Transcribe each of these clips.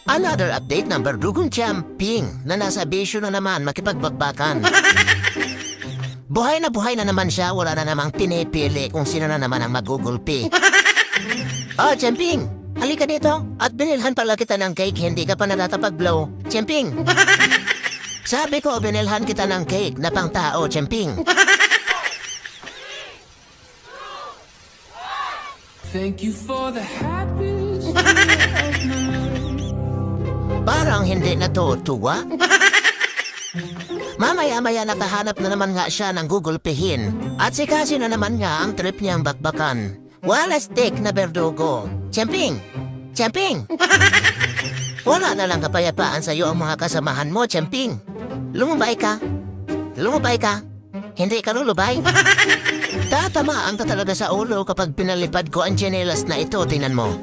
Another update ng Berdugong Champing na nasa bisyo na naman makipagbakbakan. Buhay na naman siya, wala na namang pinipili kung sino na naman ang magugulpi. Oh, Champing, halika dito at binilhan pala kita ng cake, hindi ka pa natatapag-blow. Champing, sabi ko binilhan kita ng cake na pang tao, Champing. Thank you for the happiest year of my life. Parang hindi natutuwa. Mamaya-maya nakahanap na naman nga siya ng gugulpihin. At si Cassie na naman nga ang trip niyang bakbakan. Wala stick na Berdugo. Champing! Champing! Wala na lang kapayapaan sa iyo ang mga kasamahan mo, Champing. Lumubay ka. Lumubay ka. Hindi ka lulubay. Tatamaan ka talaga sa ulo kapag pinalipad ko ang tsinelas na ito, tingnan mo.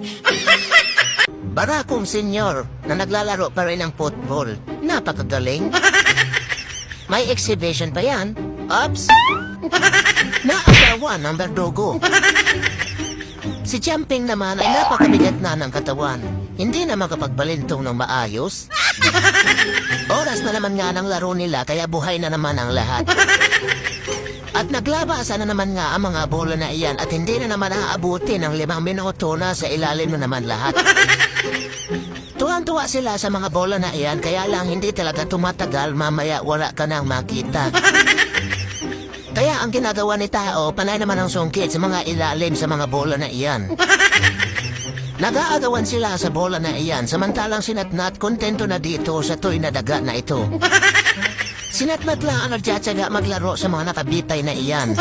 Barakong senyor na naglalaro pa rin ng football. Napakagaling. May exhibition pa yan. Ops! Naagawan ang Berdugo. Si Champing naman ay napakabigat na ng katawan. Hindi na makapagbalintong ng maayos. Oras na naman nga ng laro nila kaya buhay na naman ang lahat. At naglabasa na naman nga ang mga bola na iyan at hindi na naman aabuti ng 5 minuto na sa ilalim na naman lahat. Tuwang-tuwa sila sa mga bola na iyan kaya lang hindi talaga tumatagal, mamaya wala ka nang makita. Kaya ang ginagawa ni tao, panay naman ang sungkit sa mga ilalim sa mga bola na iyan. Nag-aagawan sila sa bola na iyan samantalang sinatnat kontento na dito sa toy na daga na ito. Sinatnat lang ang nagtsatsaga maglaro sa mga nakabitay na iyan.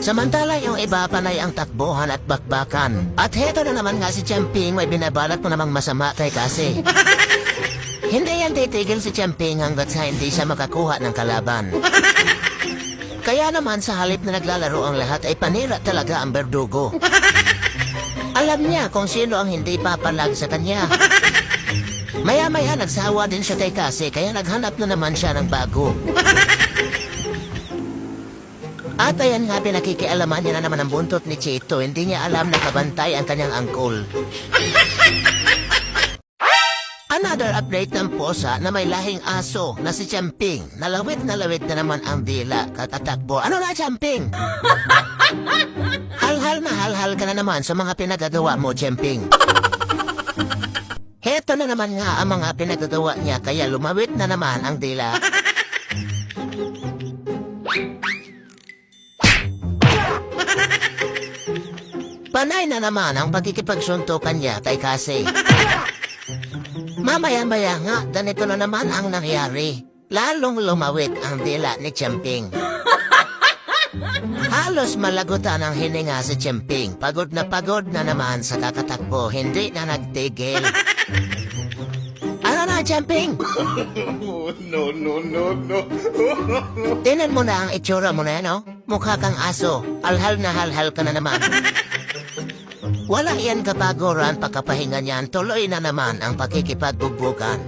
Samantala yung iba panay ang takbuhan at bakbakan. At heto na naman nga si Champing may binabalak mo namang masama kay Cassie. Hindi yan titigil si Champing hanggat sa hindi siya makakuha ng kalaban. Kaya naman sa halip na naglalaro ang lahat ay panira talaga ang Berdugo. Alam niya kung sino ang hindi papalag sa kanya. Maya-maya nagsawa din siya kay Cassie kaya naghanap na naman siya ng bago. At ayan nga pinakikialaman niya na naman ang buntot ni Chito, hindi niya alam na kabantay ang kanyang angkol. Another update ng posa na may lahing aso na si Champing. Nalawit na naman ang dila katatakbo. Ano na, Champing? Halhal ka na naman sa mga pinagagawa mo, Champing. Heto na naman nga ang mga pinagagawa niya kaya lumawit na naman ang dila. Panay na naman ang pagkikipagsuntukan niya kay Cassie. Mamaya-maya nga, ganito na naman ang nangyari. Lalong lumawit ang dila ni Champing. Halos malagutan ang hininga si Champing. Pagod na naman sa kakatakbo, hindi na nagtigil. Ano na, Champing? No. Tinan mo na ang itsura mo na, no? Mukha kang aso. Halhal ka na naman. Wala yan kapaguran pagkapahinga niyan, tuloy na naman ang pakikipagbubugan.